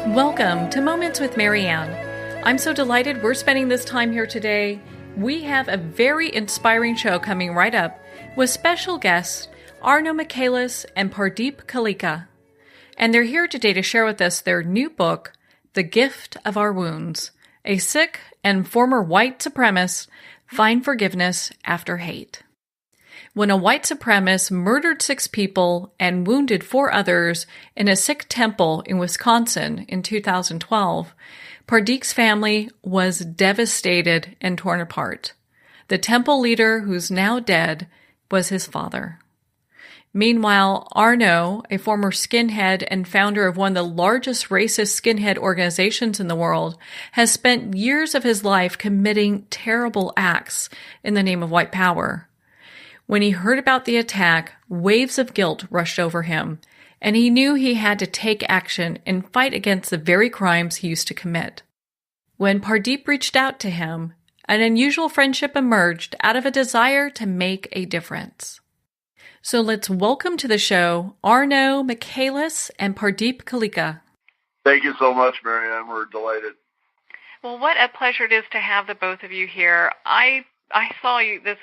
Welcome to Moments with Marianne. I'm so delighted we're spending this time here today. We have a very inspiring show coming right up with special guests Arno Michaelis and Pardeep Kaleka. And they're here today to share with us their new book, The Gift of Our Wounds, a Sikh and former white supremacist find forgiveness after hate. When a white supremacist murdered 6 people and wounded 4 others in a Sikh temple in Wisconsin in 2012, Pardeep's family was devastated and torn apart. The temple leader, who's now dead, was his father. Meanwhile, Arno, a former skinhead and founder of one of the largest racist skinhead organizations in the world, has spent years of his life committing terrible acts in the name of white power. When he heard about the attack, waves of guilt rushed over him, and he knew he had to take action and fight against the very crimes he used to commit. When Pardeep reached out to him, an unusual friendship emerged out of a desire to make a difference. So let's welcome to the show Arno Michaelis and Pardeep Kaleka. Thank you so much, Marianne. We're delighted. Well, what a pleasure it is to have the both of you here. I saw you this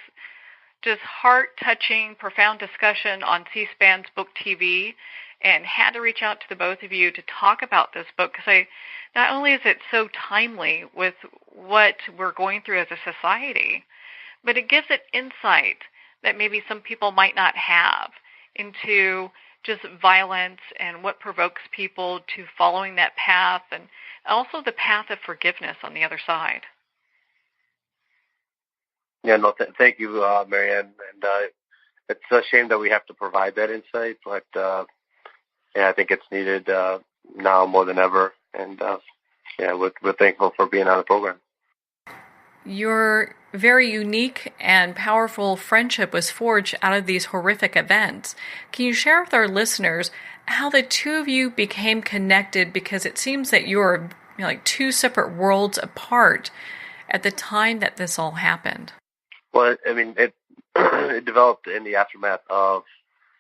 just heart-touching, profound discussion on C-SPAN's Book TV and had to reach out to the both of you to talk about this book because not only is it so timely with what we're going through as a society, but it gives it insight that maybe some people might not have into just violence and what provokes people to following that path and also the path of forgiveness on the other side. Yeah, no, thank you, Marianne. And it's a shame that we have to provide that insight, but I think it's needed now more than ever. And we're thankful for being on the program. Your very unique and powerful friendship was forged out of these horrific events. Can you share with our listeners how the two of you became connected? Because it seems that you're like 2 separate worlds apart at the time that this all happened. Well, I mean, it developed in the aftermath of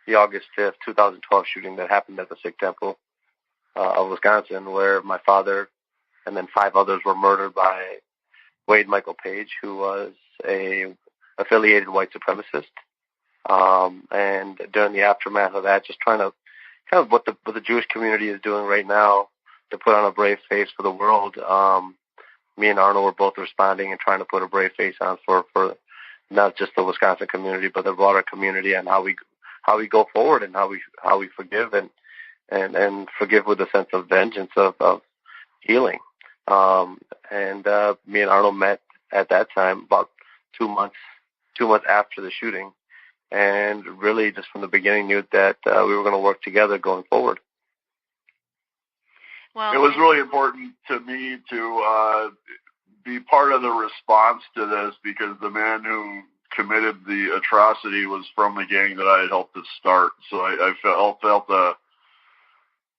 the August 5th, 2012 shooting that happened at the Sikh temple of Wisconsin, where my father and then 5 others were murdered by Wade Michael Page, who was a affiliated white supremacist. And during the aftermath of that, just trying to kind of what the Jewish community is doing right now to put on a brave face for the world. Me and Arno were both responding and trying to put a brave face on for not just the Wisconsin community, but the broader community, and how we go forward and how we forgive and forgive with a sense of vengeance of healing. And me and Arno met at that time about 2 months after the shooting, and really just from the beginning knew that we were going to work together going forward. Well, it was really important to me to be part of the response to this because the man who committed the atrocity was from the gang that I had helped to start. So I felt a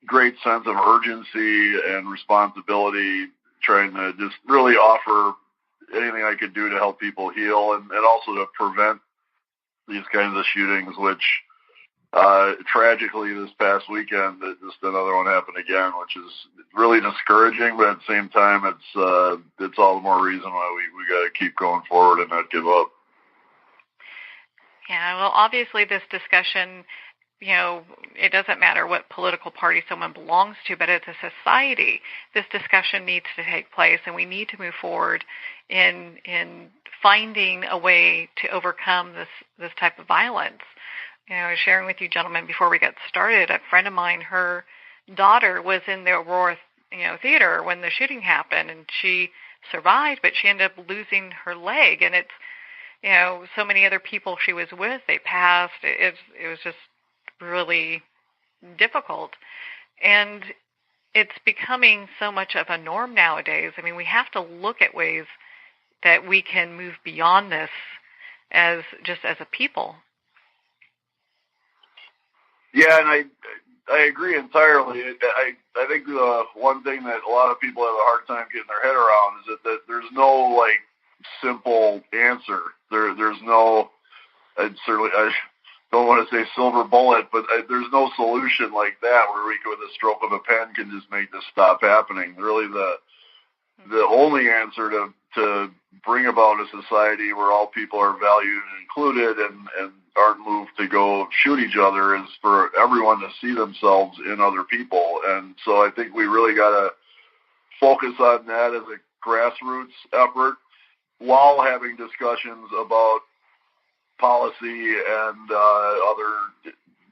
great sense of urgency and responsibility, trying to just really offer anything I could do to help people heal and also to prevent these kinds of shootings, which tragically this past weekend, just another one happened again, which is really discouraging, but at the same time, it's all the more reason why we got to keep going forward and not give up. Yeah, well, obviously this discussion, it doesn't matter what political party someone belongs to, but as a society, this discussion needs to take place, and we need to move forward in finding a way to overcome this type of violence. I was sharing with you gentlemen before we got started, a friend of mine, her daughter was in the Aurora, theater when the shooting happened, and she survived, but she ended up losing her leg, and it's, so many other people she was with, they passed. It was just really difficult, and it's becoming so much of a norm nowadays. I mean, we have to look at ways that we can move beyond this as a people. Yeah, and I agree entirely. I think the one thing that a lot of people have a hard time getting their head around is that there's no simple answer. There's no. don't want to say silver bullet, but there's no solution like that where we, with a stroke of a pen, can just make this stop happening. Really, the only answer to bring about a society where all people are valued and included and aren't moved to go shoot each other is for everyone to see themselves in other people. And so I think we really got to focus on that as a grassroots effort while having discussions about policy and other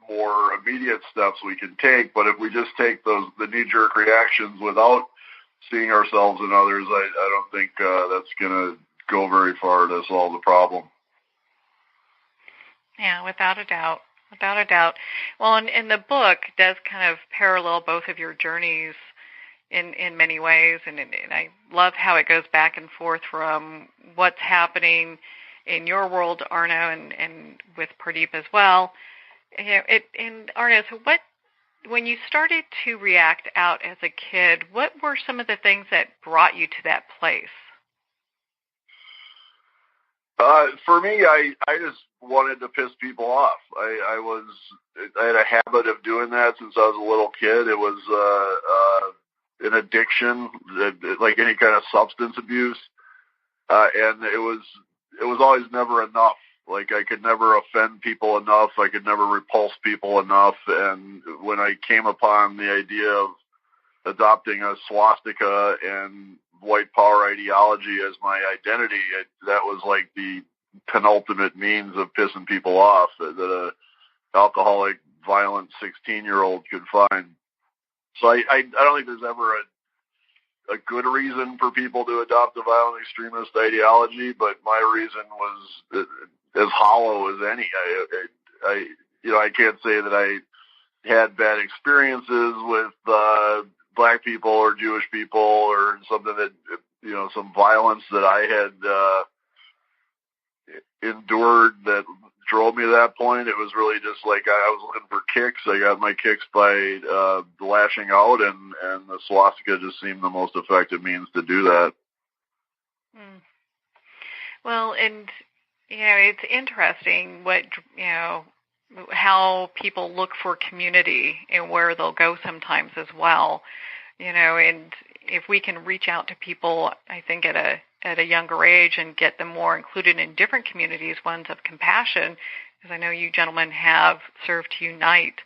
more immediate steps we can take. But if we just take the knee-jerk reactions without seeing ourselves in others, I don't think that's going to go very far to solve the problem. Yeah, without a doubt. Without a doubt. Well, and the book does kind of parallel both of your journeys in many ways, and I love how it goes back and forth from what's happening in your world, Arno, and with Pardeep as well. And Arno, so when you started to react out as a kid, what were some of the things that brought you to that place? For me, I just wanted to piss people off. I had a habit of doing that since I was a little kid. It was an addiction, like any kind of substance abuse, and it was always never enough. Like, I could never offend people enough. I could never repulse people enough. And when I came upon the idea of adopting a swastika and white power ideology as my identity, that was like the penultimate means of pissing people off that a alcoholic, violent 16-year-old could find. So I don't think there's ever a good reason for people to adopt a violent extremist ideology, but my reason was as hollow as any. I can't say that I had bad experiences with black people or Jewish people or something that, some violence that I had endured that drove me to that point. It was really just like I was looking for kicks. I got my kicks by lashing out, and the swastika just seemed the most effective means to do that. Mm. Well, and it's interesting how people look for community and where they'll go sometimes as well. And if we can reach out to people, I think at a younger age and get them more included in different communities, ones of compassion, because I know you gentlemen have served to unite.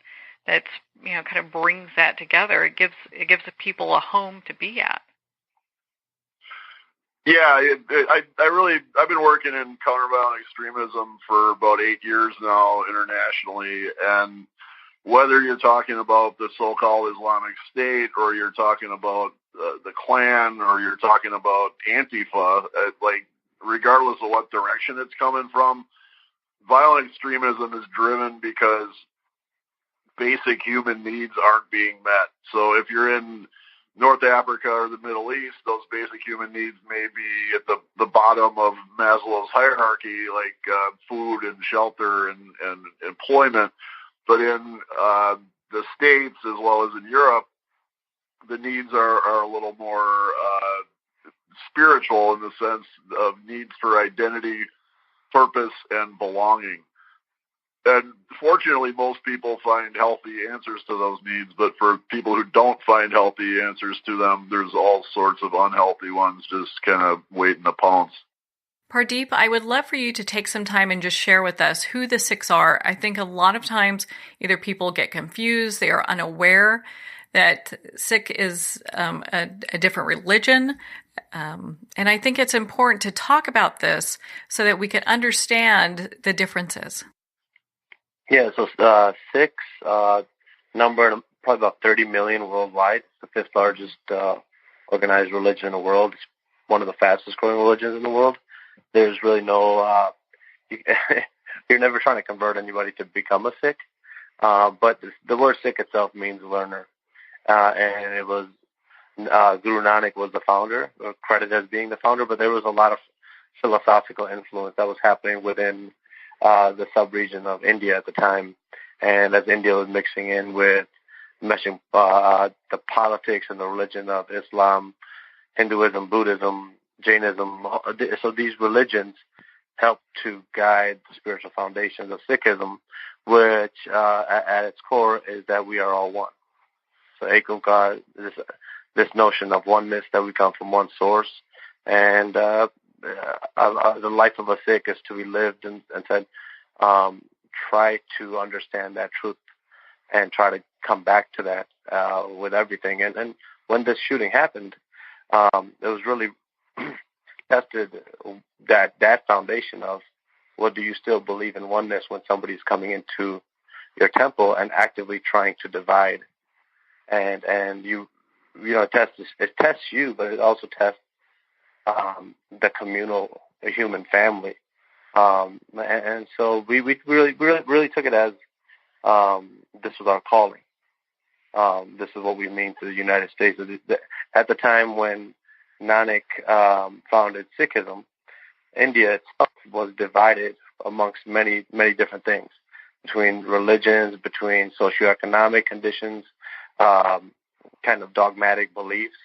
That's kind of brings that together. It gives the people a home to be at. Yeah, I've been working in counterviolent extremism for about 8 years now internationally, and whether you're talking about the so-called Islamic State or you're talking about the Klan or you're talking about Antifa, regardless of what direction it's coming from, violent extremism is driven because basic human needs aren't being met. So if you're in North Africa or the Middle East, those basic human needs may be at the bottom of Maslow's hierarchy, like food and shelter and employment. But in the States, as well as in Europe, the needs are a little more spiritual in the sense of needs for identity, purpose, and belonging. And fortunately, most people find healthy answers to those needs, but for people who don't find healthy answers to them, there's all sorts of unhealthy ones just kind of waiting to pounce. Pardeep, I would love for you to take some time and just share with us who the Sikhs are. I think a lot of times either people get confused, they are unaware that Sikh is a different religion. And I think it's important to talk about this so that we can understand the differences. Yeah, so Sikhs number probably about 30 million worldwide. It's the fifth largest organized religion in the world. It's one of the fastest growing religions in the world. There's really no, you're never trying to convert anybody to become a Sikh. But the word Sikh itself means learner. And it was, Guru Nanak was the founder, or credited as being the founder, but there was a lot of philosophical influence that was happening within the sub-region of India at the time. And as India was mixing in with meshing the politics and the religion of Islam, Hinduism, Buddhism, Jainism, so these religions help to guide the spiritual foundations of Sikhism, which at its core is that we are all one. So Ekunkar, this notion of oneness, that we come from one source, and the life of a Sikh is to be lived and said, try to understand that truth and try to come back to that with everything. And when this shooting happened, it was really tested that foundation of, well, do you still believe in oneness when somebody's coming into your temple and actively trying to divide? And it tests you, but it also tests the communal, the human family. And so we really took it as this was our calling. This is what we mean to the United States. At the time when Nanak founded Sikhism, India itself was divided amongst many, many different things, between religions, between socioeconomic conditions, kind of dogmatic beliefs.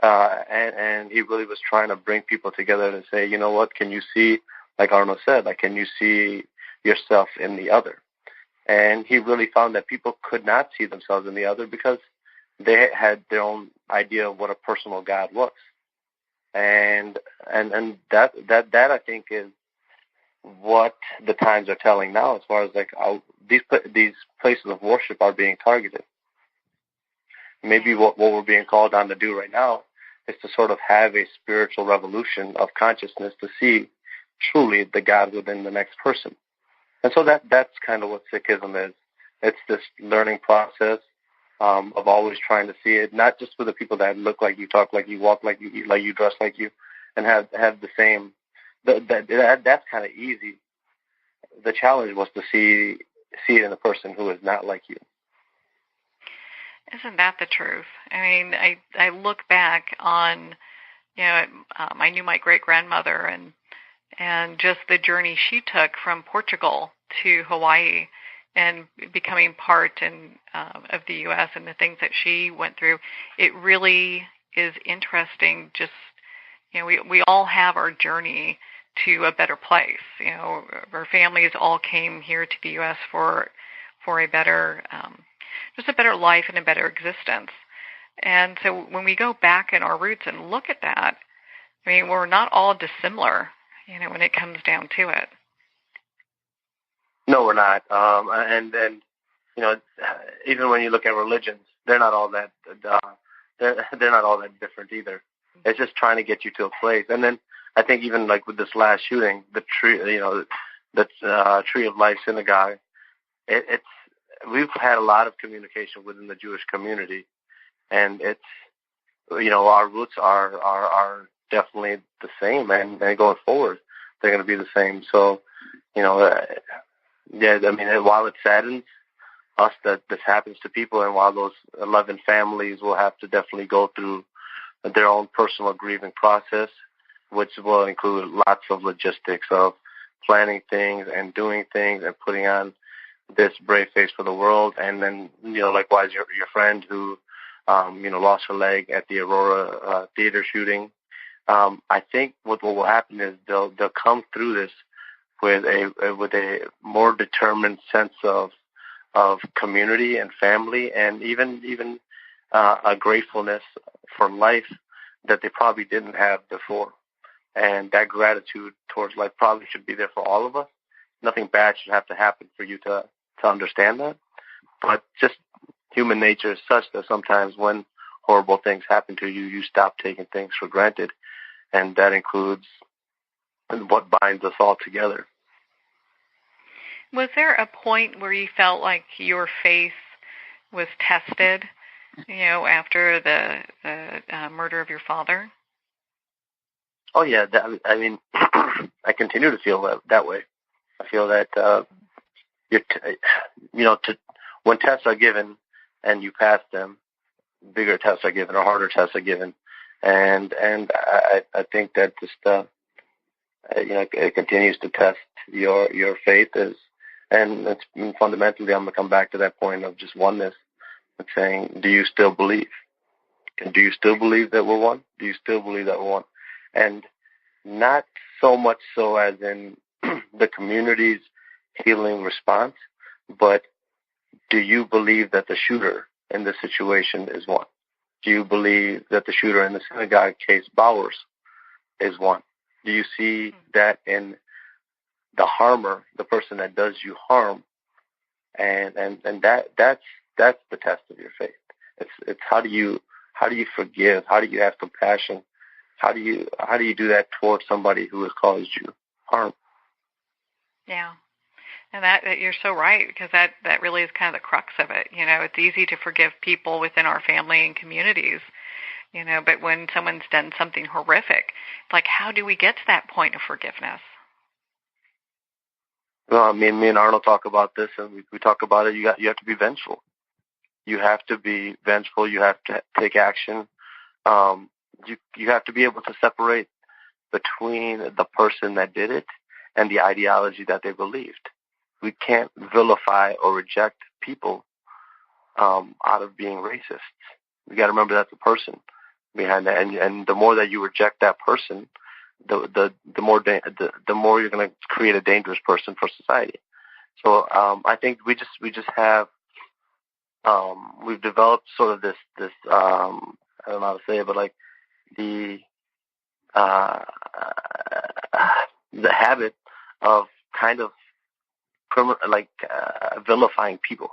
And he really was trying to bring people together to say, you know what, can you see, like Arno said, can you see yourself in the other? And he really found that people could not see themselves in the other because they had their own idea of what a personal God was. And that I think is what the times are telling now, as far as these places of worship are being targeted. Maybe what we're being called on to do right now is to sort of have a spiritual revolution of consciousness to see truly the God within the next person. And so that's kind of what Sikhism is. It's this learning process of always trying to see it, not just for the people that look like you, talk like you, walk like you, eat like you, dress like you, and have the same. That's kind of easy. The challenge was to see it in a person who is not like you. Isn't that the truth? I mean, I look back on, I knew my great-grandmother and just the journey she took from Portugal to Hawaii and becoming part of the U.S. and the things that she went through. It really is interesting. Just, we all have our journey to a better place. Our families all came here to the U.S. for a better, just a better life and a better existence. And so when we go back in our roots and look at that, I mean, we're not all dissimilar, when it comes down to it. No, we're not. And even when you look at religions, they're not all that they're not all that different either. It's just trying to get you to a place. And then I think even like with this last shooting, the Tree of Life synagogue, we've had a lot of communication within the Jewish community, and it's our roots are definitely the same, and going forward they're going to be the same. So while it saddens us that this happens to people, and while those 11 families will have to definitely go through their own personal grieving process, which will include lots of logistics of planning things and doing things and putting on this brave face for the world. And then, likewise, your friend who, lost her leg at the Aurora theater shooting. I think what will happen is they'll come through this with a more determined sense of community and family, and even a gratefulness for life that they probably didn't have before. And that gratitude towards life probably should be there for all of us. Nothing bad should have to happen for you to understand that. But just human nature is such that sometimes when horrible things happen to you, you stop taking things for granted. And that includes what binds us all together. Was there a point where you felt like your faith was tested, after the murder of your father? Oh, yeah. I continue to feel that way. I feel that, when tests are given and you pass them, bigger tests are given or harder tests are given. And I think that just, it continues to test your faith and it's fundamentally, I'm going to come back to that point of just oneness and saying, do you still believe? And do you still believe that we're one? Do you still believe that we're one? And not so much so as in the community's healing response, but do you believe that the shooter in this situation is one? Do you believe that the shooter in the synagogue case, Bowers, is one? Do you see that in the harmer, the person that does you harm? And that's the test of your faith. It's how do you forgive? How do you have compassion? How do you do that towards somebody who has caused you harm? Yeah. And that you're so right, because that really is kind of the crux of it. It's easy to forgive people within our family and communities, but when someone's done something horrific, it's like, how do we get to that point of forgiveness? Well, me and Arno talk about this, and we talk about it. You have to be vengeful. You have to be vengeful. You have to take action. You have to be able to separate between the person that did it and the ideology that they believed. We can't vilify or reject people out of being racists. We got to remember that's a person behind that, and the more that you reject that person, the more you're going to create a dangerous person for society. So I think we just have we've developed sort of this I don't know how to say it, but like the habit of kind of vilifying people.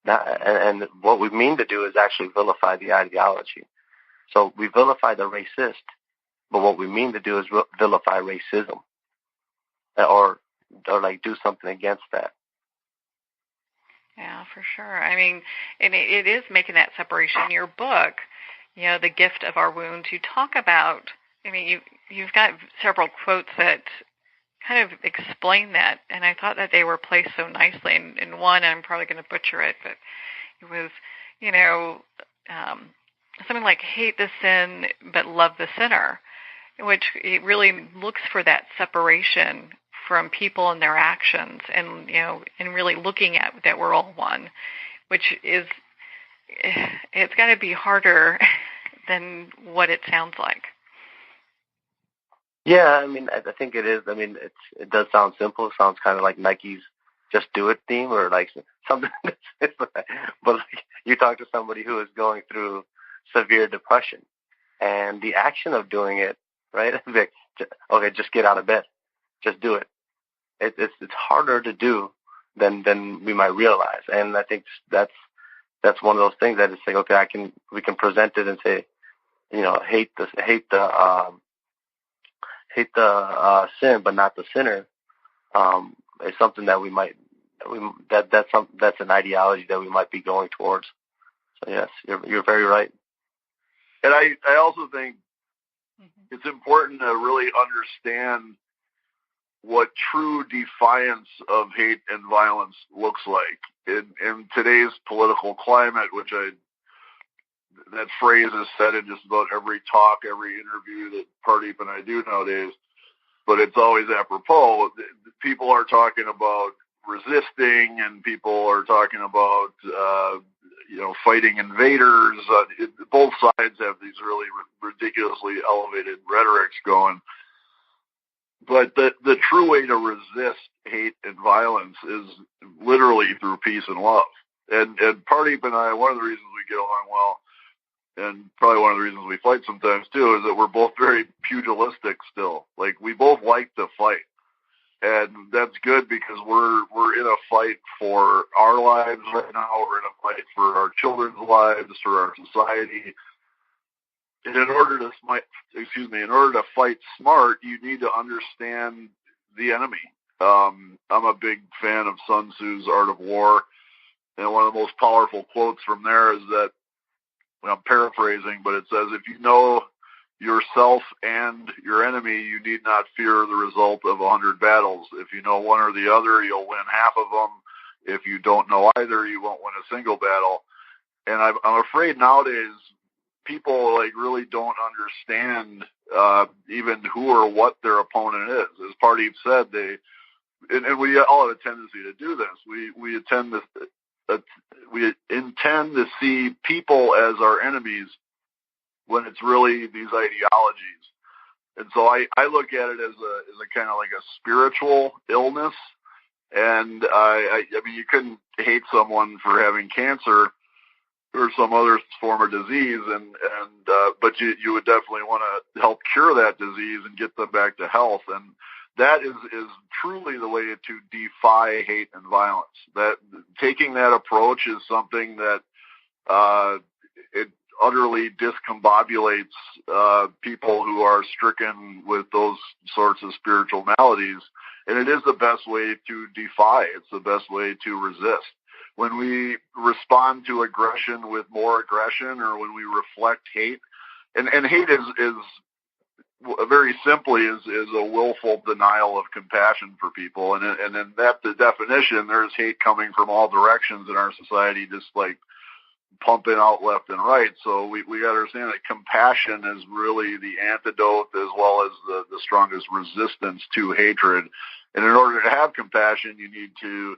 And what we mean to do is actually vilify the ideology. So we vilify the racist, but what we mean to do is vilify racism, or like do something against that. Yeah, for sure. I mean, and it is making that separation. In your book, The Gift of Our Wounds, you talk about, I mean, you've got several quotes that kind of explain that, and I thought that they were placed so nicely. In one, I'm probably going to butcher it, but it was, something like hate the sin but love the sinner, which it really looks for that separation from people and their actions, and and really looking at that we're all one, which is, it's got to be harder than what it sounds like. Yeah, I mean, I think it is. I mean, it does sound simple. It sounds kind of like Nike's "Just Do It" theme, or like something. But like, you talk to somebody who is going through severe depression, and the action of doing it, right? Like, okay, just get out of bed, just do it. It's harder to do than we might realize, and I think that's one of those things that it's like, okay, we can present it and say, hate the sin, but not the sinner. Is something that that's an ideology that we might be going towards. So yes, you're very right. And I also think it's important to really understand what true defiance of hate and violence looks like in today's political climate, which that phrase is said in just about every talk, every interview that Pardeep and I do nowadays, but it's always apropos. People are talking about resisting, and people are talking about, fighting invaders. Both sides have these really ridiculously elevated rhetorics going. But the true way to resist hate and violence is literally through peace and love. And Pardeep and I, one of the reasons we get along well, and probably one of the reasons we fight sometimes too, is that we're both very pugilistic still. Like, we both like to fight. And that's good, because we're in a fight for our lives right now. We're in a fight for our children's lives, for our society. And in order to fight smart, you need to understand the enemy. I'm a big fan of Sun Tzu's Art of War, and one of the most powerful quotes from there is that, I'm paraphrasing, but it says, if you know yourself and your enemy, you need not fear the result of 100 battles. If you know one or the other, you'll win half of them. If you don't know either, you won't win a single battle. And I'm afraid nowadays people really don't understand even who or what their opponent is. As Pardeep said, and we all have a tendency to do this. We intend to see people as our enemies when it's really these ideologies. And so I look at it as a kind of like a spiritual illness. And I mean, you couldn't hate someone for having cancer or some other form of disease, but you would definitely want to help cure that disease and get them back to health. And that is truly the way to defy hate and violence. That taking that approach is something that it utterly discombobulates people who are stricken with those sorts of spiritual maladies. And it is the best way to defy. It's the best way to resist. When we respond to aggression with more aggression, or when we reflect hate, and hate is very simply is a willful denial of compassion for people. And in that the definition, there's hate coming from all directions in our society, just like pumping out left and right. So we got to understand that compassion is really the antidote as well as the strongest resistance to hatred. And in order to have compassion, you need to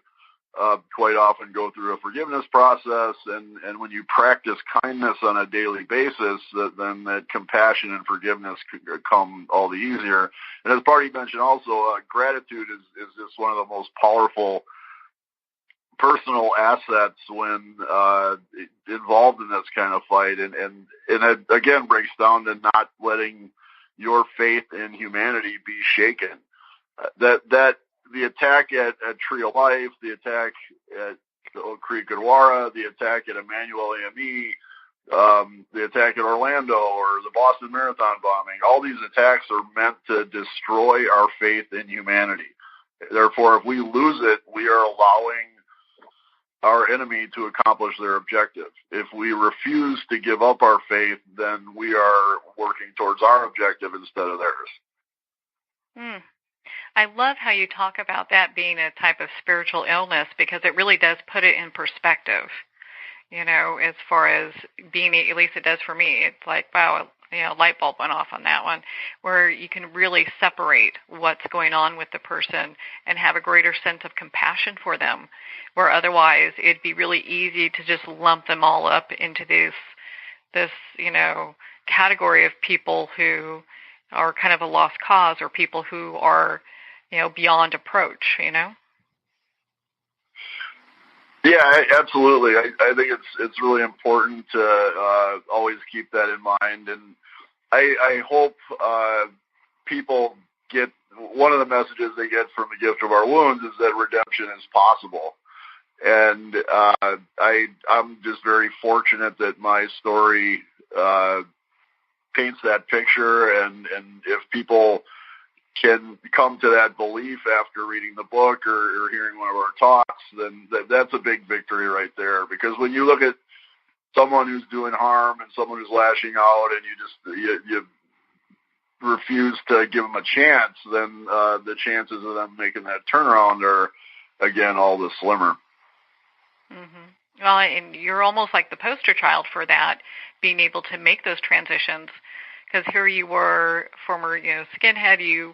quite often go through a forgiveness process. And when you practice kindness on a daily basis, then that compassion and forgiveness could come all the easier. And as Pardeep mentioned also, gratitude is just one of the most powerful personal assets when involved in this kind of fight, and it again breaks down to not letting your faith in humanity be shaken. That the attack at Tree of Life, the attack at Oak Creek Gurdwara, the attack at Emmanuel AME, the attack at Orlando, or the Boston Marathon bombing, all these attacks are meant to destroy our faith in humanity. Therefore, if we lose it, we are allowing our enemy to accomplish their objective. If we refuse to give up our faith, then we are working towards our objective instead of theirs. I love how you talk about that being a type of spiritual illness, because it really does put it in perspective. You know, as far as being, at least it does for me, it's like, wow, light bulb went off on that one, where you can really separate what's going on with the person and have a greater sense of compassion for them, where otherwise it'd be really easy to just lump them all up into this category of people who are kind of a lost cause, or people who are, beyond approach, Yeah, absolutely. I think it's really important to always keep that in mind. And I hope people get, one of the messages they get from the gift of our wounds is that redemption is possible. And I'm just very fortunate that my story paints that picture. And if people can come to that belief after reading the book or hearing one of our talks, then that's a big victory right there. Because when you look at someone who's doing harm and someone who's lashing out, and you refuse to give them a chance, then the chances of them making that turnaround are, again, all the slimmer. Mm-hmm. Well, and you're almost like the poster child for that, being able to make those transitions. Because here you were, former, Skinhead, you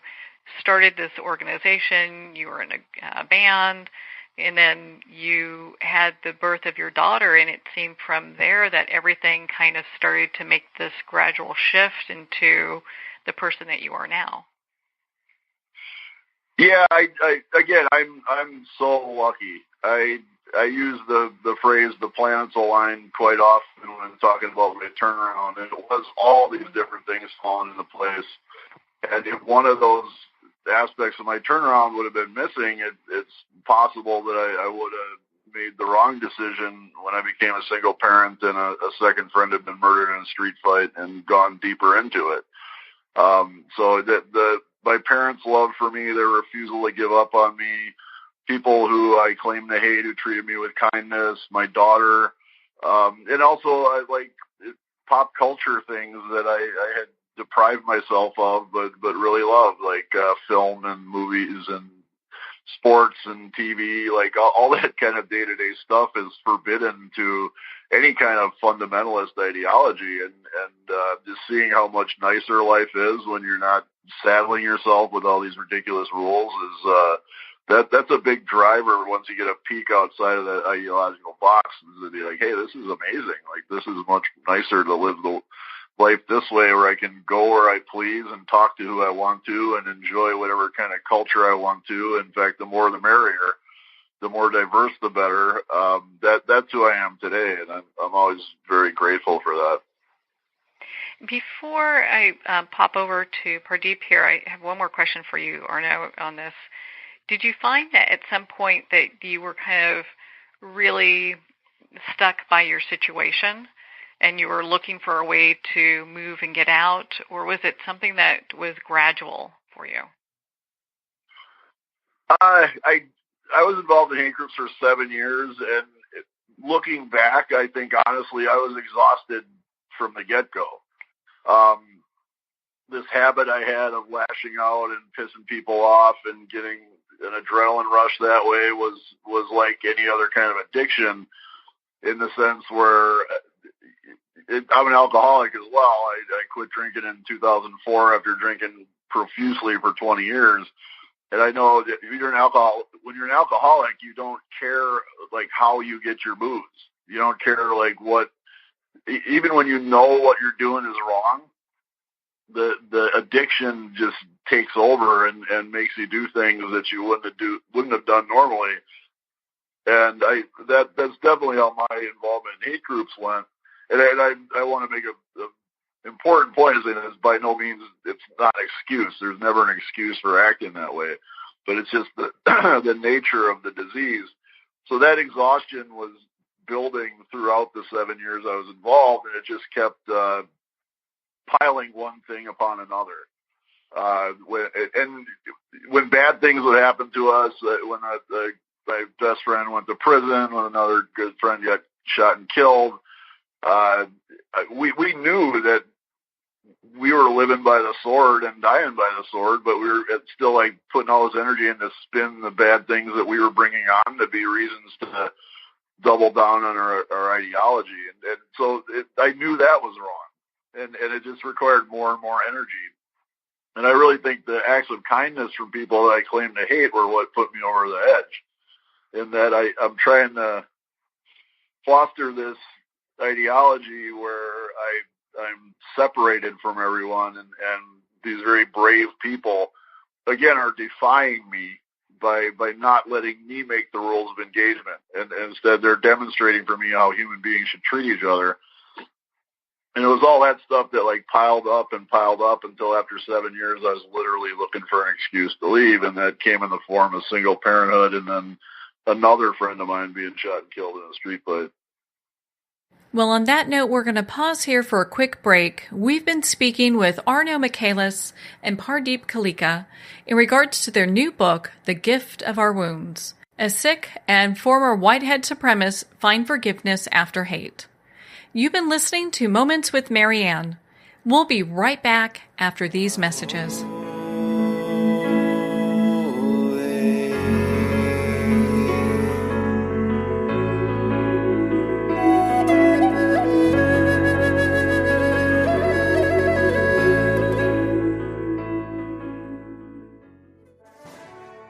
started this organization, you were in a band, and then you had the birth of your daughter, and it seemed from there that everything kind of started to make this gradual shift into the person that you are now. Yeah, I'm so lucky. I use the phrase "the planets align" quite often when talking about my turnaround, and it was all these different things falling into place. And if one of those aspects of my turnaround would have been missing, it's possible that I would have made the wrong decision when I became a single parent and a second friend had been murdered in a street fight and gone deeper into it. So my parents' love for me, their refusal to give up on me, people who I claim to hate who treated me with kindness, my daughter, and also like pop culture things that I had deprived myself of, but really loved, like film and movies and sports and TV, like all that kind of day-to-day stuff is forbidden to any kind of fundamentalist ideology. And just seeing how much nicer life is when you're not saddling yourself with all these ridiculous rules is that's a big driver once you get a peek outside of that ideological box, to be like, hey, this is amazing. Like, this is much nicer to live life this way where I can go where I please and talk to who I want to and enjoy whatever kind of culture I want to. In fact, the more the merrier. The more diverse, the better. That's who I am today, and I'm always very grateful for that. Before I pop over to Pardeep here, I have one more question for you, Arno, on this. Did you find that at some point that you were kind of really stuck by your situation and you were looking for a way to move and get out, or was it something that was gradual for you? I was involved in hate groups for 7 years, and looking back, I think honestly I was exhausted from the get-go. This habit I had of lashing out and pissing people off and getting an adrenaline rush that way was like any other kind of addiction, in the sense where I'm an alcoholic as well. I quit drinking in 2004 after drinking profusely for 20 years. And I know that when you're an alcoholic, you don't care like how you get your booze. You don't care like what, even when you know what you're doing is wrong, the addiction just takes over and makes you do things that you wouldn't have done normally. And that's definitely how my involvement in hate groups went. And I want to make a important point is that it's by no means, it's not an excuse. There's never an excuse for acting that way, but it's just the nature of the disease. So that exhaustion was building throughout the 7 years I was involved, and it just kept piling one thing upon another. When bad things would happen to us, when my best friend went to prison, when another good friend got shot and killed, we knew that we were living by the sword and dying by the sword, but we were still like putting all this energy into spin the bad things that we were bringing on to be reasons to double down on our ideology. And so I knew that was wrong, and it just required more and more energy. And I really think the acts of kindness from people that I claim to hate were what put me over the edge, in that I'm trying to foster this ideology where I'm separated from everyone, and these very brave people, again, are defying me by not letting me make the rules of engagement. And instead, they're demonstrating for me how human beings should treat each other. And it was all that stuff that like piled up until after 7 years, I was literally looking for an excuse to leave. And that came in the form of single parenthood, and then another friend of mine being shot and killed in a street fight. Well, on that note, we're going to pause here for a quick break. We've been speaking with Arno Michaelis and Pardeep Kaleka in regards to their new book, The Gift of Our Wounds. A Sikh and former whitehead supremacist find forgiveness after hate. You've been listening to Moments with Marianne. We'll be right back after these messages.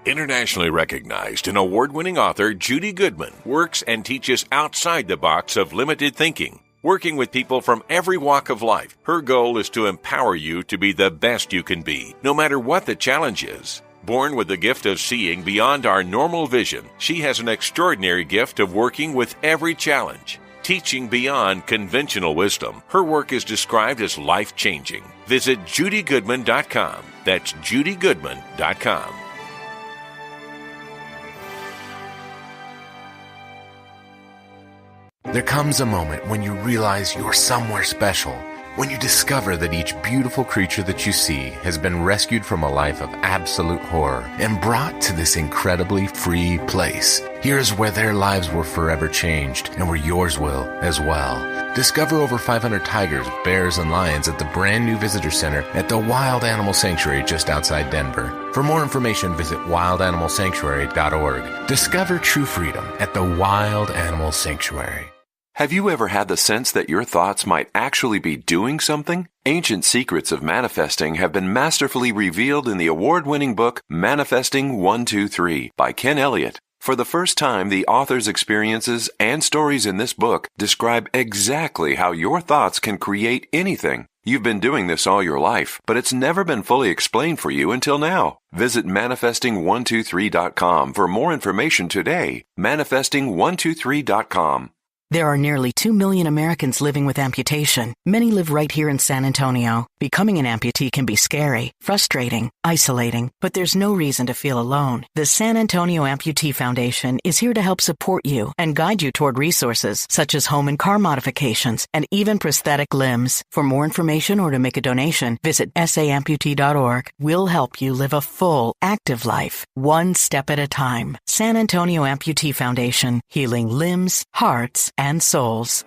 Internationally recognized and award-winning author Judy Goodman works and teaches outside the box of limited thinking. Working with people from every walk of life, her goal is to empower you to be the best you can be, no matter what the challenge is. Born with the gift of seeing beyond our normal vision, she has an extraordinary gift of working with every challenge. Teaching beyond conventional wisdom, her work is described as life-changing. Visit judygoodman.com. That's judygoodman.com. There comes a moment when you realize you're somewhere special, when you discover that each beautiful creature that you see has been rescued from a life of absolute horror and brought to this incredibly free place. Here's where their lives were forever changed, and where yours will as well. Discover over 500 tigers, bears, and lions at the brand new visitor center at the Wild Animal Sanctuary just outside Denver. For more information, visit wildanimalsanctuary.org. Discover true freedom at the Wild Animal Sanctuary. Have you ever had the sense that your thoughts might actually be doing something? Ancient secrets of manifesting have been masterfully revealed in the award-winning book Manifesting 1, 2, 3 by Ken Elliott. For the first time, the author's experiences and stories in this book describe exactly how your thoughts can create anything. You've been doing this all your life, but it's never been fully explained for you until now. Visit manifesting123.com for more information today. Manifesting123.com. There are nearly 2 million Americans living with amputation. Many live right here in San Antonio. Becoming an amputee can be scary, frustrating, isolating, but there's no reason to feel alone. The San Antonio Amputee Foundation is here to help support you and guide you toward resources such as home and car modifications and even prosthetic limbs. For more information or to make a donation, visit saamputee.org. We'll help you live a full, active life, one step at a time. San Antonio Amputee Foundation, healing limbs, hearts, and souls.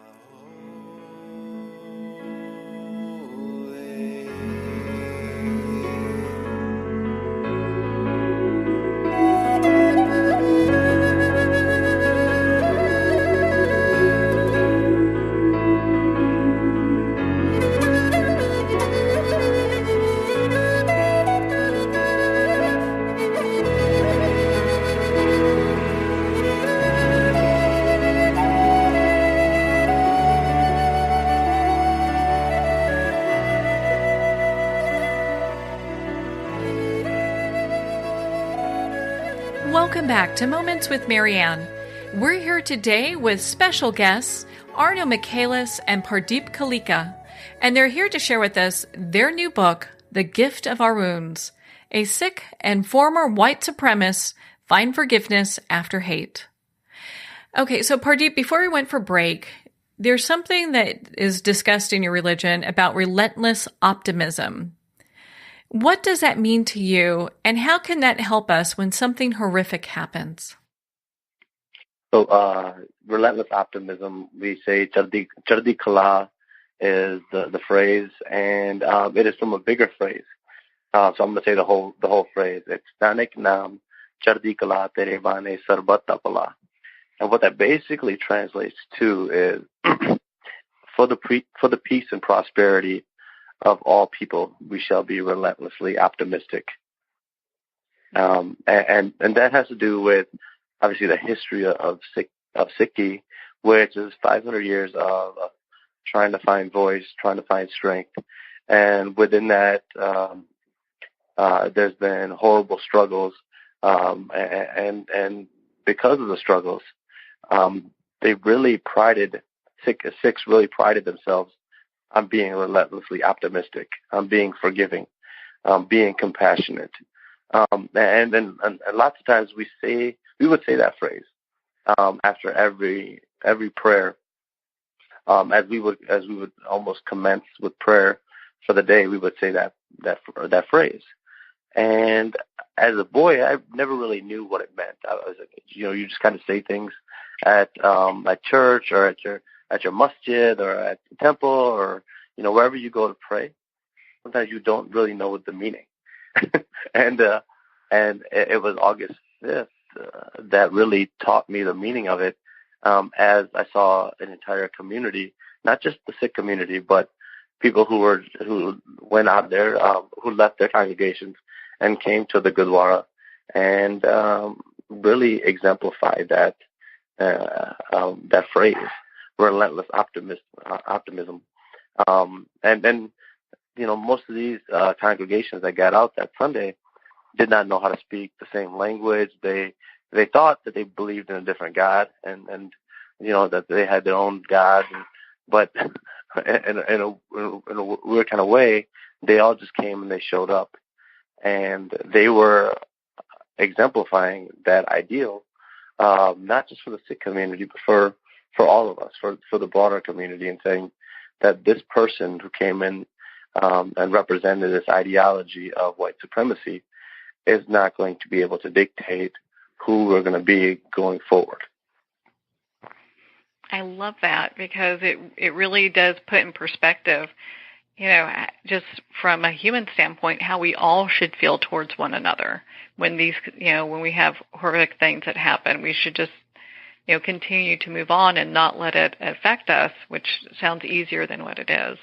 Welcome back to Moments with Marianne. We're here today with special guests Arno Michaelis and Pardeep Kaleka, and they're here to share with us their new book, The Gift of Our Wounds, a Sikh and former white supremacist find forgiveness after hate. Okay, so Pardeep, before we went for break, there's something that is discussed in your religion about relentless optimism. What does that mean to you, and how can that help us when something horrific happens? So, relentless optimism, we say Chardi Kala is the phrase, and it is from a bigger phrase. So I'm going to say the whole phrase. It's Nanak Naam Chardi Kala Tere Bane Sarbat Apala. And what that basically translates to is for the peace and prosperity of all people, we shall be relentlessly optimistic. And that has to do with, obviously, the history of Sikhi, which is 500 years of trying to find voice, trying to find strength. And within that, there's been horrible struggles. And because of the struggles, they really Sikhs really prided themselves on being relentlessly optimistic, on being forgiving, being compassionate. And lots of times we would say that phrase after every prayer. As we would almost commence with prayer for the day, we would say that phrase. And as a boy, I never really knew what it meant. I was like, you just kind of say things at church or at your masjid or at the temple or wherever you go to pray. Sometimes you don't really know what the meaning. and it was August 5th that really taught me the meaning of it. As I saw an entire community, not just the Sikh community, but people who went out there, who left their congregations and came to the Gurdwara and really exemplified that phrase, relentless optimism. And then, most of these congregations that got out that Sunday did not know how to speak the same language. They thought that they believed in a different God and that they had their own God, but in a weird kind of way, they all just came and they showed up, and they were exemplifying that ideal, not just for the Sikh community, but for all of us, for the broader community, and saying that this person who came in and represented this ideology of white supremacy is not going to be able to dictate who we're going to be going forward. I love that, because it really does put in perspective, just from a human standpoint, how we all should feel towards one another when when we have horrific things that happen. We should just, continue to move on and not let it affect us, which sounds easier than what it is,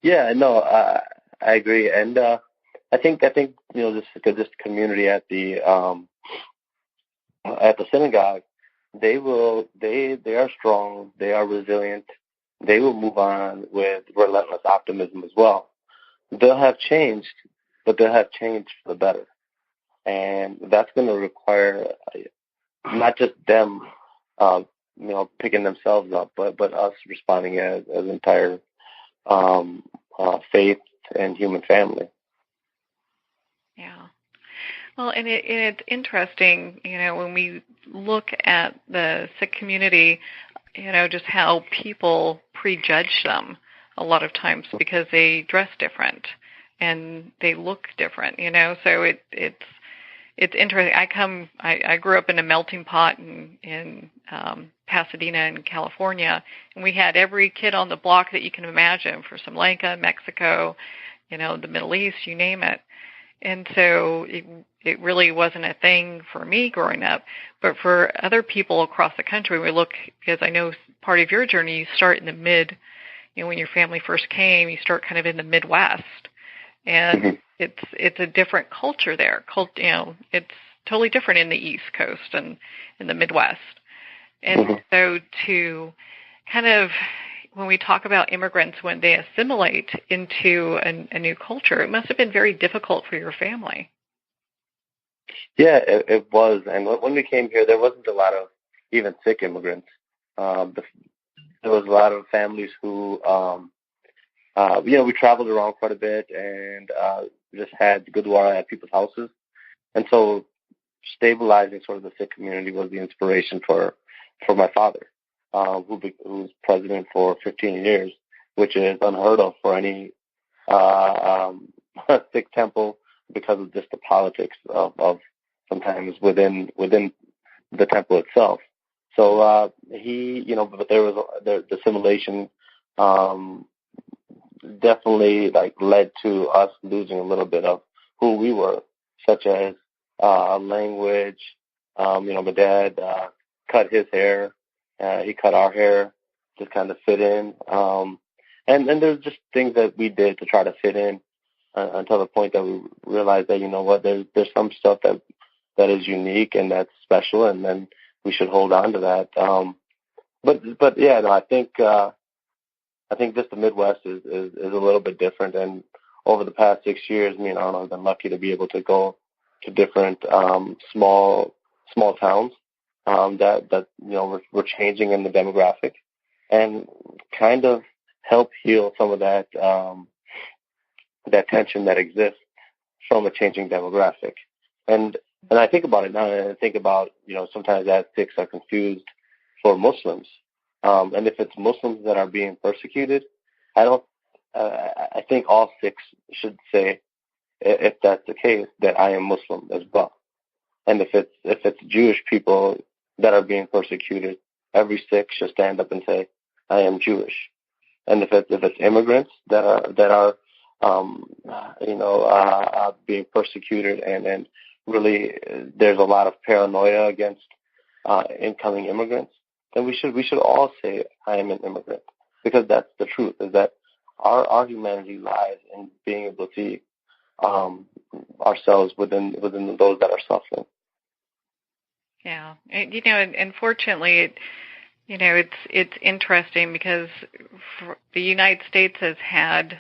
Yeah, no, I agree. And I think this community at the at the synagogue, they are strong, they are resilient, they will move on with relentless optimism as well. They'll have changed, but they'll have changed for the better. And that's going to require not just them, picking themselves up, but us responding as an entire faith and human family. Yeah. Well, and it's interesting, when we look at the Sikh community, just how people prejudge them a lot of times because they dress different and they look different, So it's interesting. I grew up in a melting pot in Pasadena in California, and we had every kid on the block that you can imagine from Sri Lanka, Mexico, the Middle East, you name it. And so it really wasn't a thing for me growing up. But for other people across the country, we look, because I know part of your journey, you start in the when your family first came, you start kind of in the Midwest. And it's a different culture there. It's totally different in the East Coast and in the Midwest. And so to kind of, when we talk about immigrants, when they assimilate into a new culture, it must have been very difficult for your family. Yeah, it was. And when we came here, there wasn't a lot of even Sikh immigrants. There was a lot of families who, we traveled around quite a bit and just had Gurdwara at people's houses. And so stabilizing sort of the Sikh community was the inspiration for my father. Who was president for 15 years, which is unheard of for any Sikh temple because of just the politics of sometimes within the temple itself. So but there was the assimilation definitely led to us losing a little bit of who we were, such as language. My dad cut his hair. He cut our hair to kind of fit in. And there's just things that we did to try to fit in until the point that we realized that, there's some stuff that is unique and that's special, and then we should hold on to that. But yeah, no, I think just the Midwest is a little bit different. And over the past 6 years, me and Arno have been lucky to be able to go to different small towns. That we're changing in the demographic and kind of help heal some of that tension that exists from a changing demographic. And I think about it now, and I think about, sometimes that Sikhs are confused for Muslims. And if it's Muslims that are being persecuted, I think all Sikhs should say, if that's the case, that I am Muslim as well. And if it's Jewish people that are being persecuted, every Sikh should stand up and say, I am Jewish. And if it's immigrants that are being persecuted and really there's a lot of paranoia against incoming immigrants, then we should all say, I am an immigrant, because that's the truth, is that our humanity lies in being able to see ourselves within those that are suffering. Yeah, and fortunately, it's interesting because the United States has had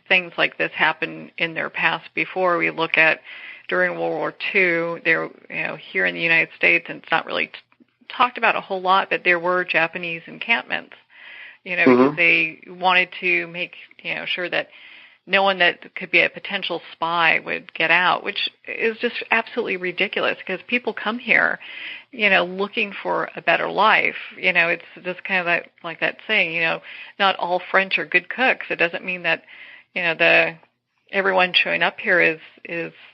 things like this happen in their past before. We look at during World War II, there, here in the United States, and it's not really talked about a whole lot, but there were Japanese encampments, because they wanted to make, sure that no one that could be a potential spy would get out, which is just absolutely ridiculous because people come here, looking for a better life. It's just kind of like that saying, not all French are good cooks. It doesn't mean that, everyone showing up here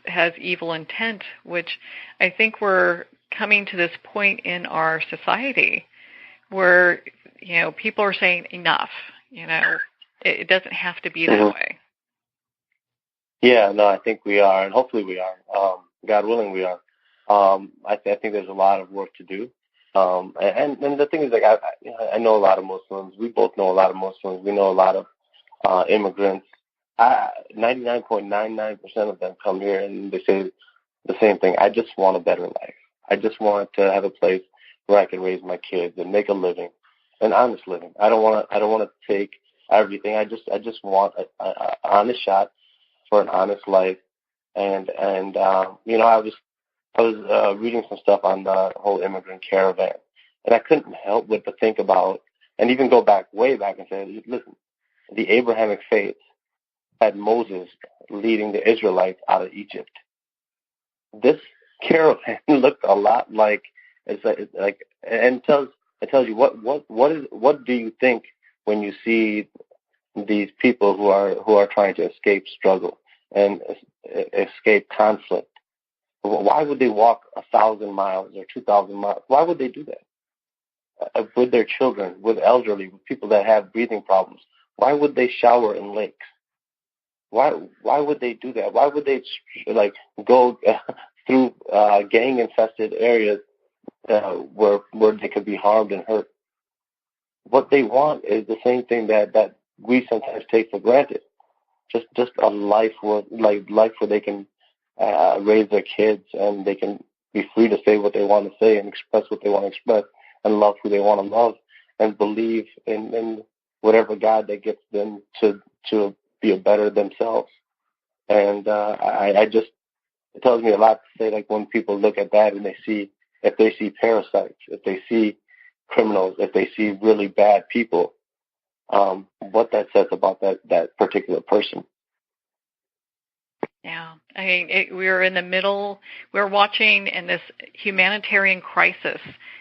has evil intent, which I think we're coming to this point in our society where, people are saying enough, it doesn't have to be that way. Yeah, no, I think we are, and hopefully we are. God willing, we are. I think there's a lot of work to do. And the thing is, I know a lot of Muslims. We both know a lot of Muslims. We know a lot of immigrants. 99.99% of them come here and they say the same thing. I just want a better life. I just want to have a place where I can raise my kids and make a living, an honest living. I don't want to take everything. I just want a honest shot for an honest life. And you know, I was reading some stuff on the whole immigrant caravan, and I couldn't help but to think about, and even go back, way back, and say, listen, the Abrahamic faith had Moses leading the Israelites out of Egypt. This caravan looked a lot like, and it tells you what do you think when you see these people who are trying to escape struggle and escape conflict? Why would they walk 1,000 miles or 2,000 miles? Why would they do that? With their children, with elderly, with people that have breathing problems. Why would they shower in lakes? Why would they do that? Why would they go through gang-infested areas where they could be harmed and hurt? What they want is the same thing that we sometimes take for granted. Just a life where they can raise their kids, and they can be free to say what they want to say and express what they want to express and love who they want to love and believe in whatever God that gets them to be a better themselves. And it tells me a lot to say, like, when people look at that and if they see parasites, if they see criminals, if they see really bad people, what that says about that particular person. Yeah, I mean, we're in the middle. We're watching, and this humanitarian crisis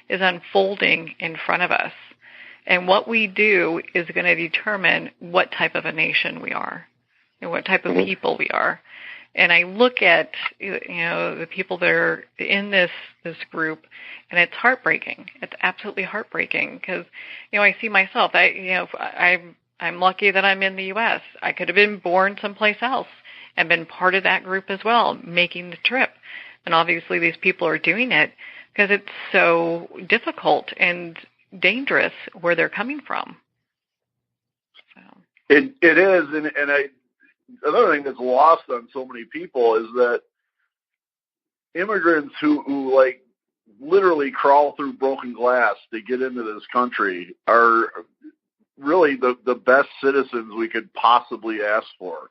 is unfolding in front of us. And what we do is going to determine what type of a nation we are and what type of people we are. And I look at, the people that are in this group, and it's heartbreaking. It's absolutely heartbreaking because, I see myself. I'm lucky that I'm in the U.S. I could have been born someplace else and been part of that group as well, making the trip. And obviously these people are doing it because it's so difficult and dangerous where they're coming from. So. It is, and another thing that's lost on so many people is that immigrants who like literally crawl through broken glass to get into this country are really the best citizens we could possibly ask for.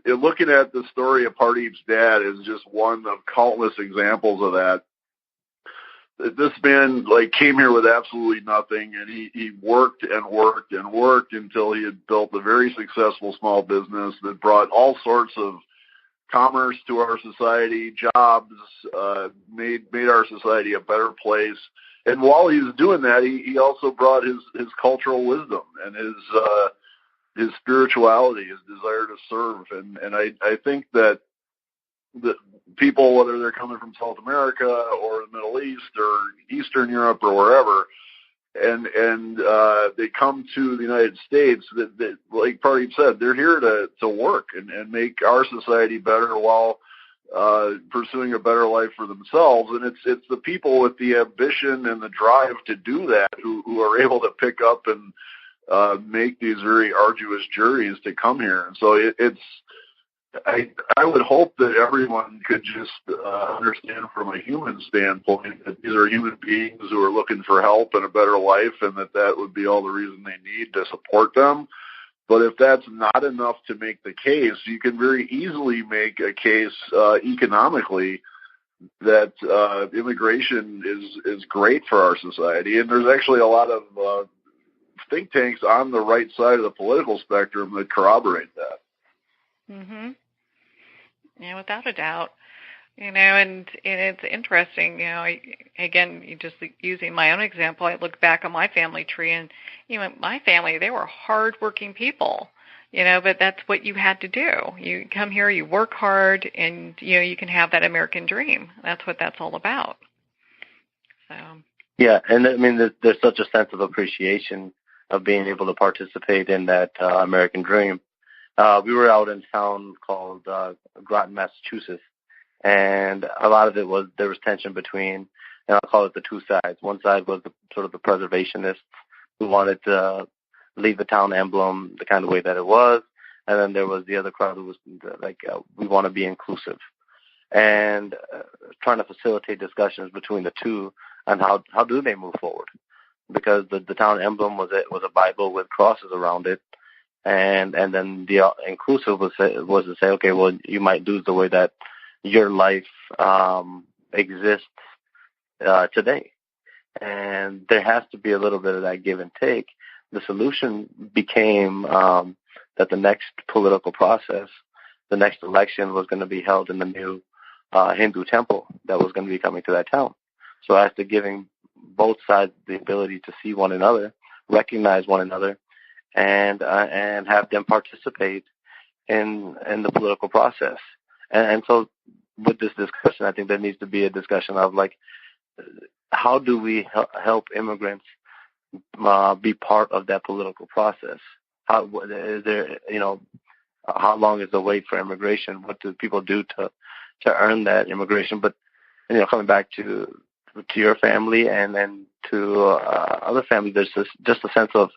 Looking at the story of Pardeep's dad is just one of countless examples of that. This man came here with absolutely nothing, and he worked and worked and worked until he had built a very successful small business that brought all sorts of commerce to our society, jobs, made our society a better place. And while he was doing that, he also brought his cultural wisdom and his spirituality, his desire to serve. And I think that the people, whether they're coming from South America or the Middle East or Eastern Europe or wherever, and they come to the United States, that like Pardeep said, they're here to work and make our society better while pursuing a better life for themselves. And it's the people with the ambition and the drive to do that who are able to pick up and make these very arduous journeys to come here. And so I would hope that everyone could just understand from a human standpoint that these are human beings who are looking for help and a better life, and that would be all the reason they need to support them. But if that's not enough to make the case, you can very easily make a case economically that immigration is great for our society. And there's actually a lot of think tanks on the right side of the political spectrum that corroborate that. Mm-hmm. Yeah, without a doubt. And it's interesting, again, just using my own example, I look back on my family tree, and, my family, they were hardworking people, but that's what you had to do. You come here, you work hard, and, you can have that American dream. That's what that's all about. So. Yeah, and I mean, there's such a sense of appreciation of being able to participate in that American dream. We were out in a town called Groton, Massachusetts, and a lot of it was there was tension between, and I'll call it the two sides. One side was the preservationists who wanted to leave the town emblem the kind of way that it was, and then there was the other crowd who was we want to be inclusive. and trying to facilitate discussions between the two on how do they move forward. Because the town emblem was a Bible with crosses around it, and then the inclusive was to say, okay, well, you might lose the way that your life exists today, and there has to be a little bit of that give and take. The solution became that the next political process, the next election, was going to be held in the new Hindu temple that was going to be coming to that town. So after giving both sides the ability to see one another, recognize one another, and have them participate in the political process. And so with this discussion, I think there needs to be a discussion of, like, how do we help immigrants be part of that political process? How is there, how long is the wait for immigration? What do people do to earn that immigration? But coming back to your family and then to other families, there's just a sense of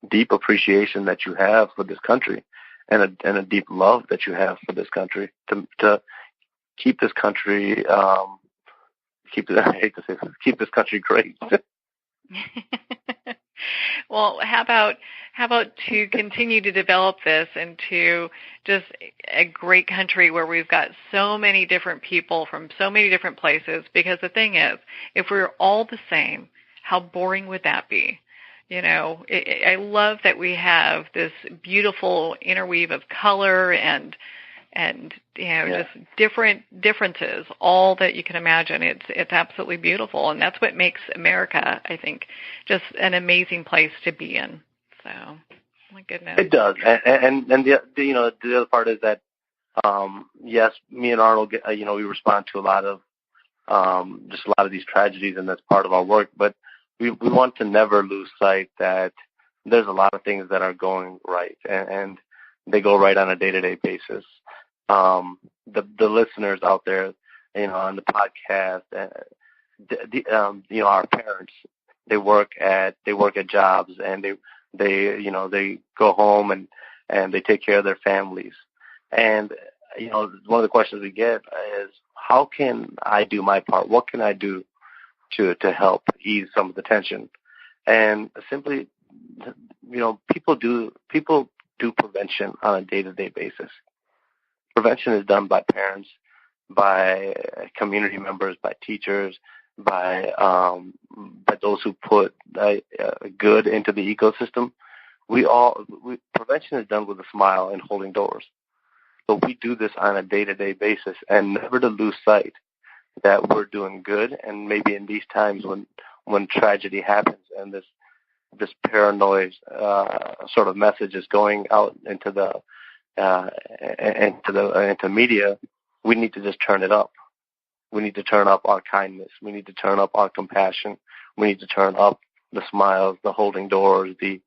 deep appreciation that you have for this country, and a deep love that you have for this country to keep this country keep this country great. Well, how about to continue to develop this into just a great country where we've got so many different people from so many different places? Because the thing is, if we're all the same, how boring would that be? I love that we have this beautiful interweave of color and just different differences, all that you can imagine. It's absolutely beautiful, and that's what makes America, I think, just an amazing place to be in. So, my goodness, it does. And the other part is that yes, me and Arnold, we respond to a lot of these tragedies, and that's part of our work. But we want to never lose sight that there's a lot of things that are going right, and they go right on a day-to-day basis. The listeners out there, on the podcast, our parents, they work at jobs, and they go home and they take care of their families. And one of the questions we get is, how can I do my part? What can I do to help ease some of the tension? And simply, people do prevention on a day-to-day basis. Prevention is done by parents, by community members, by teachers, by those who put good into the ecosystem. Prevention is done with a smile and holding doors. So we do this on a day-to-day basis, and never to lose sight that we're doing good. And maybe in these times when tragedy happens and this paranoid sort of message is going out into media, we need to just turn it up. We need to turn up our kindness. We need to turn up our compassion. We need to turn up the smiles, the holding doors, the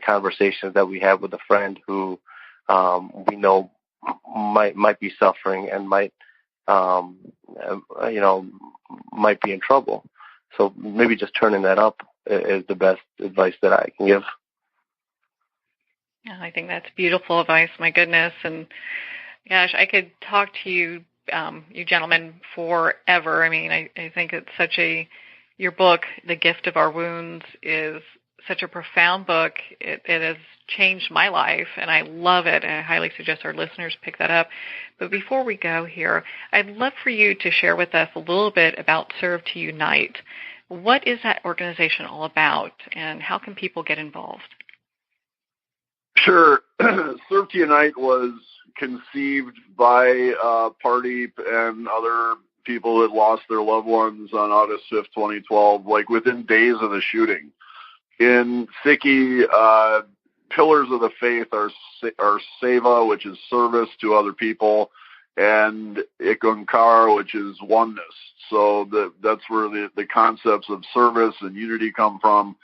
conversations that we have with a friend who we know might be suffering and might be in trouble. So maybe just turning that up is the best advice that I can give. I think that's beautiful advice. My goodness. And gosh, I could talk to you, you gentlemen, forever. I mean, I think it's your book, The Gift of Our Wounds, is such a profound book. It has changed my life, and I love it. And I highly suggest our listeners pick that up. But before we go here, I'd love for you to share with us a little bit about Serve to Unite. What is that organization all about, and how can people get involved? Sure. Serve to Unite was conceived by Pardeep and other people that lost their loved ones on August 5th, 2012, like within days of the shooting. In Sikhi, pillars of the faith are seva, which is service to other people, and ikankar, which is oneness. So that's where the concepts of service and unity come from.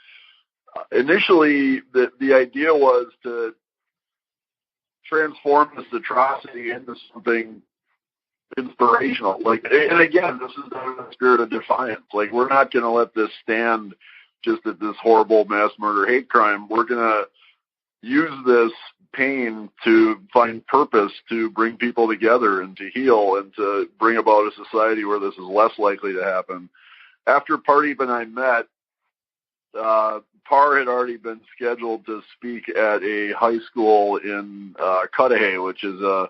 Initially, the idea was to transform this atrocity into something inspirational. And again, this is done in a spirit of defiance. We're not going to let this stand just at this horrible mass murder hate crime. We're going to use this pain to find purpose, to bring people together and to heal and to bring about a society where this is less likely to happen. After Pardeep and I met, Par had already been scheduled to speak at a high school in Cudahy, which is a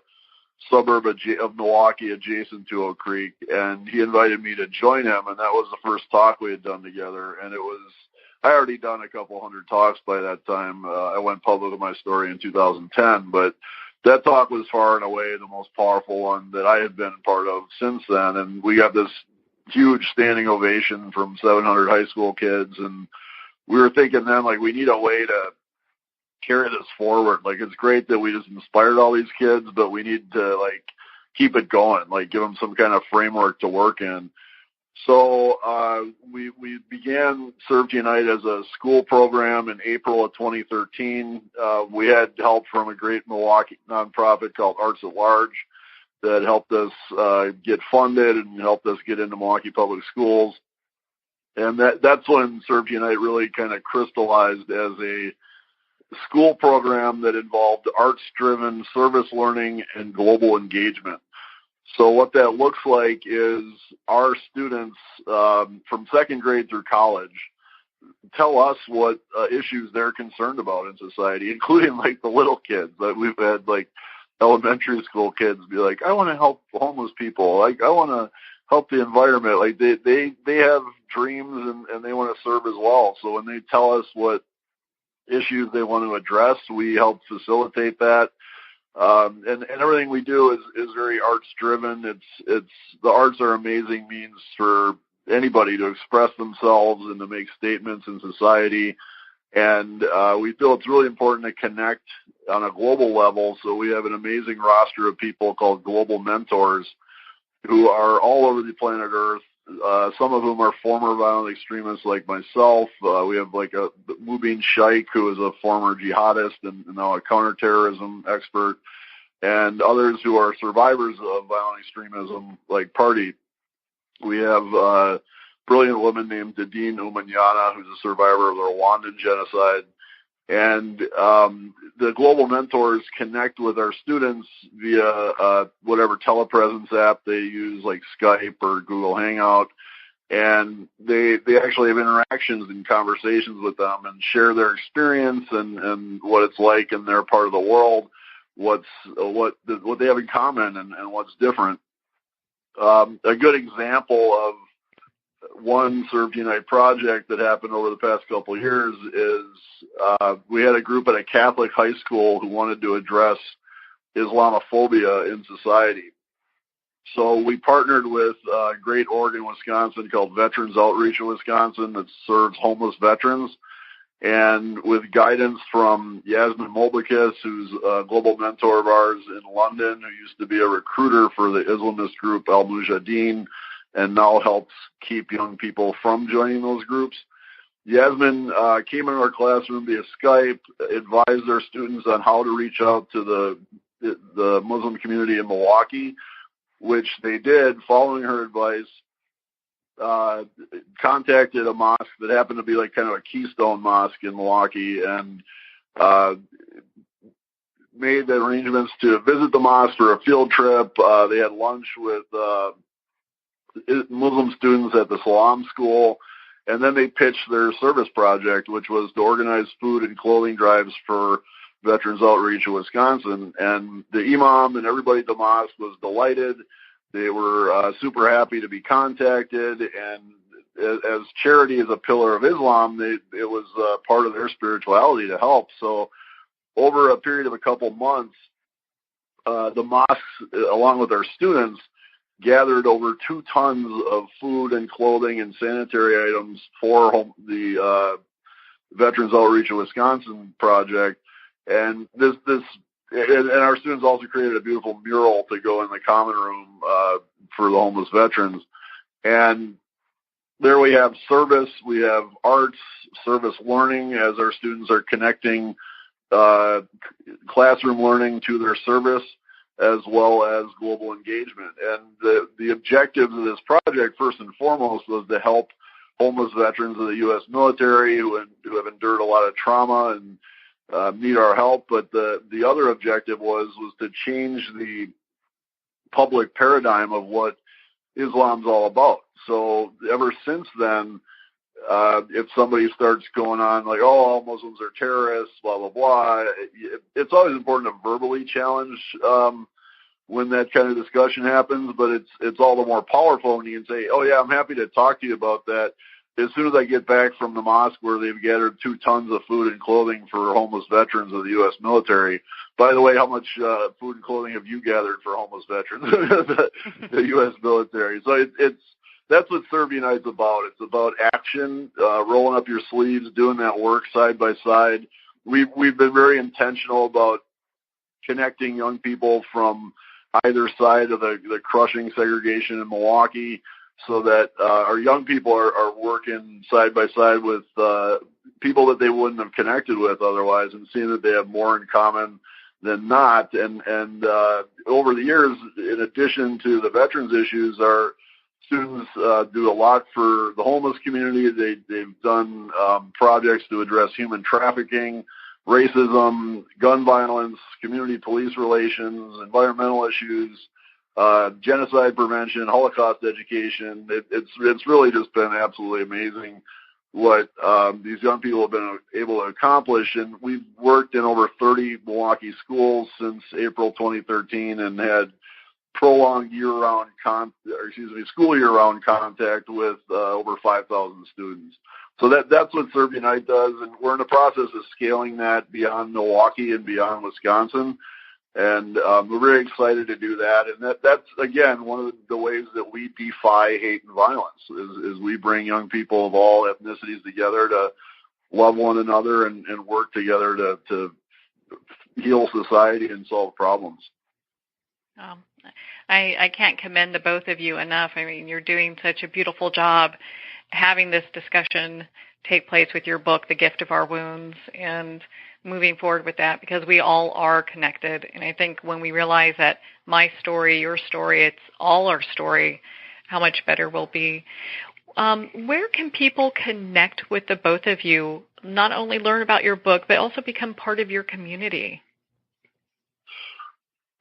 suburb of Milwaukee adjacent to Oak Creek, and he invited me to join him, and that was the first talk we had done together. And I already done a couple hundred talks by that time. I went public with my story in 2010, but that talk was far and away the most powerful one that I had been part of since then. And we got this huge standing ovation from 700 high school kids, and we were thinking then, like, we need a way to carry this forward. Like, it's great that we just inspired all these kids, but we need to, like, keep it going, like, give them some kind of framework to work in. So we began Serve to Unite as a school program in April of 2013. We had help from a great Milwaukee nonprofit called Arts at Large that helped us get funded and helped us get into Milwaukee Public Schools. And that's when Serve to Unite really kind of crystallized as a school program that involved arts-driven service learning and global engagement. So what that looks like is our students from second grade through college tell us what issues they're concerned about in society, including, like, the little kids that we've had, like, elementary school kids be like, I want to help homeless people. Like, I want to help the environment. Like, they have dreams and they want to serve as well. So when they tell us what issues they want to address, we help facilitate that. And everything we do is very arts driven. It's the arts are amazing means for anybody to express themselves and to make statements in society. And we feel it's really important to connect on a global level. So we have an amazing roster of people called Global Mentors who are all over the planet Earth. Some of whom are former violent extremists like myself. We have like a Mubin Shaikh, who is a former jihadist and now a counterterrorism expert, and others who are survivors of violent extremism like Pardeep. We have a brilliant woman named Dadine Umanyana, who's a survivor of the Rwandan genocide. And the Global Mentors connect with our students via whatever telepresence app they use, like Skype or Google Hangout. And they actually have interactions and conversations with them and share their experience and what it's like in their part of the world, what they have in common and what's different. A good example of one Serve to Unite project that happened over the past couple of years is we had a group at a Catholic high school who wanted to address Islamophobia in society. So we partnered with a great org in Wisconsin called Veterans Outreach in Wisconsin that serves homeless veterans. And with guidance from Yasmin Molbakis, who's a global mentor of ours in London, who used to be a recruiter for the Islamist group Al-Mujahideen, and now helps keep young people from joining those groups. Yasmin came into our classroom via Skype, advised our students on how to reach out to the Muslim community in Milwaukee, which they did. Following her advice, contacted a mosque that happened to be like kind of a keystone mosque in Milwaukee, and made the arrangements to visit the mosque for a field trip. They had lunch with Muslim students at the Salam School, and then they pitched their service project, which was to organize food and clothing drives for Veterans Outreach in Wisconsin. And the imam and everybody at the mosque was delighted. They were super happy to be contacted, and as charity is a pillar of Islam, it was part of their spirituality to help. So over a period of a couple months, the mosques, along with our students, gathered over 2 tons of food and clothing and sanitary items for the Veterans Outreach in Wisconsin project. And and our students also created a beautiful mural to go in the common room for the homeless veterans. And there we have service, we have arts, service learning, as our students are connecting classroom learning to their service, as well as global engagement. And the objectives of this project, first and foremost, was to help homeless veterans of the U.S. military who have endured a lot of trauma and need our help. But the other objective was to change the public paradigm of what Islam's all about. So ever since then, if somebody starts going on like, oh, all Muslims are terrorists, blah, blah, blah, it's always important to verbally challenge when that kind of discussion happens, but it's all the more powerful when you can say, oh, yeah, I'm happy to talk to you about that. As soon as I get back from the mosque where they've gathered 2 tons of food and clothing for homeless veterans of the U.S. military. By the way, how much food and clothing have you gathered for homeless veterans of the U.S. military? So that's what Serve Unite's about. It's about action, rolling up your sleeves, doing that work side by side. We've been very intentional about connecting young people from either side of the crushing segregation in Milwaukee, so that our young people are working side by side with people that they wouldn't have connected with otherwise, and seeing that they have more in common than not. And over the years, in addition to the veterans issues, our students do a lot for the homeless community. They've done projects to address human trafficking, racism, gun violence, community police relations, environmental issues, genocide prevention, Holocaust education. It's really just been absolutely amazing what these young people have been able to accomplish. And we've worked in over 30 Milwaukee schools since April 2013 and had prolonged school year-round contact with over 5,000 students. So that's what Serve Unite does, and we're in the process of scaling that beyond Milwaukee and beyond Wisconsin. And we're very excited to do that. And that's, again, one of the ways that we defy hate and violence is we bring young people of all ethnicities together to love one another and work together to heal society and solve problems. I can't commend the both of you enough. I mean, you're doing such a beautiful job having this discussion take place with your book, The Gift of Our Wounds, and moving forward with that, because we all are connected. And I think when we realize that my story, your story, it's all our story, how much better we'll be. Where can people connect with the both of you, not only learn about your book, but also become part of your community?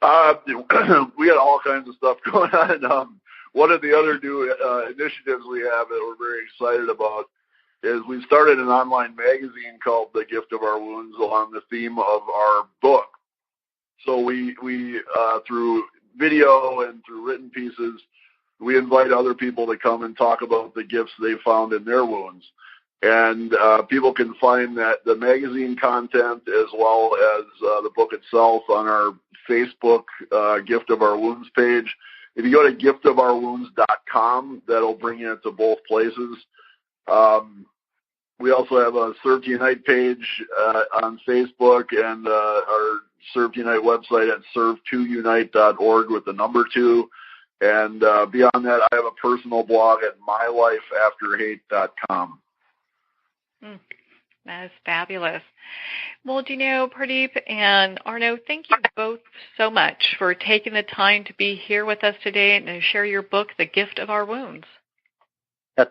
We got all kinds of stuff going on. One of the other new initiatives we have that we're very excited about is we started an online magazine called The Gift of Our Wounds along the theme of our book. So we through video and through written pieces, we invite other people to come and talk about the gifts they found in their wounds. And people can find that the magazine content as well as the book itself on our Facebook Gift of Our Wounds page. If you go to giftofourwounds.com, that'll bring you to both places. We also have a Serve to Unite page on Facebook and our Serve to Unite website at serve2unite.org with the number 2. And beyond that, I have a personal blog at mylifeafterhate.com. That is fabulous. Well, Pardeep and Arno, thank you both so much for taking the time to be here with us today and to share your book, The Gift of Our Wounds.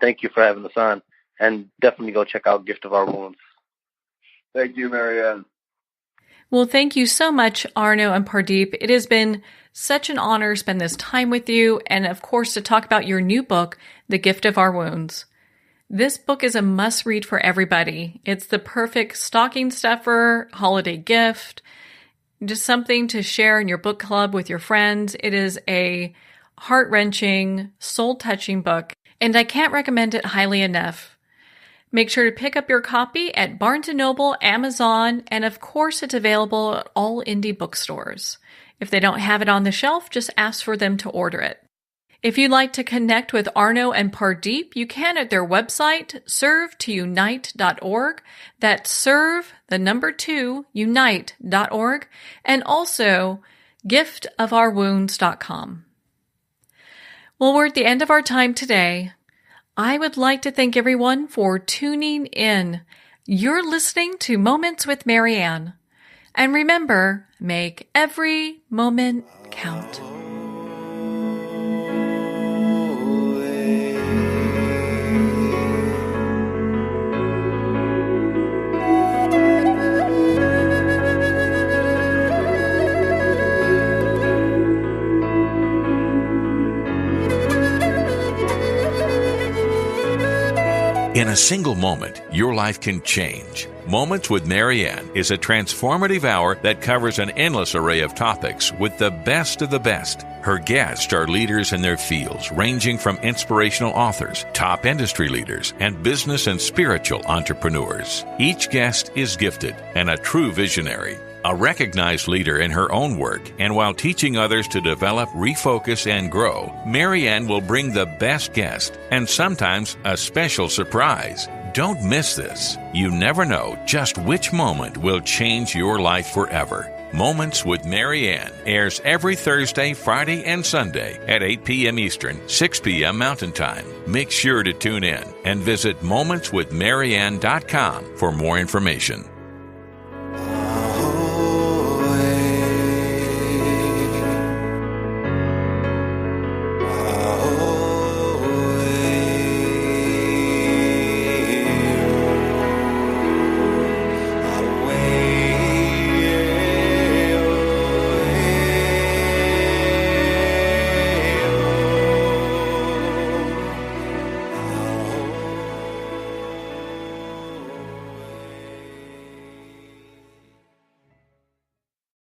Thank you for having us on, and definitely go check out Gift of Our Wounds. Thank you, Marianne. Well, thank you so much, Arno and Pardeep. It has been such an honor to spend this time with you and, of course, to talk about your new book, The Gift of Our Wounds. This book is a must-read for everybody. It's the perfect stocking stuffer, holiday gift, just something to share in your book club with your friends. It is a heart-wrenching, soul-touching book, and I can't recommend it highly enough. Make sure to pick up your copy at Barnes & Noble, Amazon, and of course it's available at all indie bookstores. If they don't have it on the shelf, just ask for them to order it. If you'd like to connect with Arno and Pardeep, you can at their website, serve2unite.org. That's serve, the number 2, unite.org, and also giftofourwounds.com. Well, we're at the end of our time today. I would like to thank everyone for tuning in. You're listening to Moments with Marianne. And remember, make every moment count. In a single moment, your life can change. Moments with Marianne is a transformative hour that covers an endless array of topics with the best of the best. Her guests are leaders in their fields, ranging from inspirational authors, top industry leaders, and business and spiritual entrepreneurs. Each guest is gifted and a true visionary, a recognized leader in her own work, and while teaching others to develop, refocus, and grow, Marianne will bring the best guest and sometimes a special surprise. Don't miss this. You never know just which moment will change your life forever. Moments with Marianne airs every Thursday, Friday, and Sunday at 8 p.m. Eastern, 6 p.m. Mountain Time. Make sure to tune in and visit momentswithmarianne.com for more information.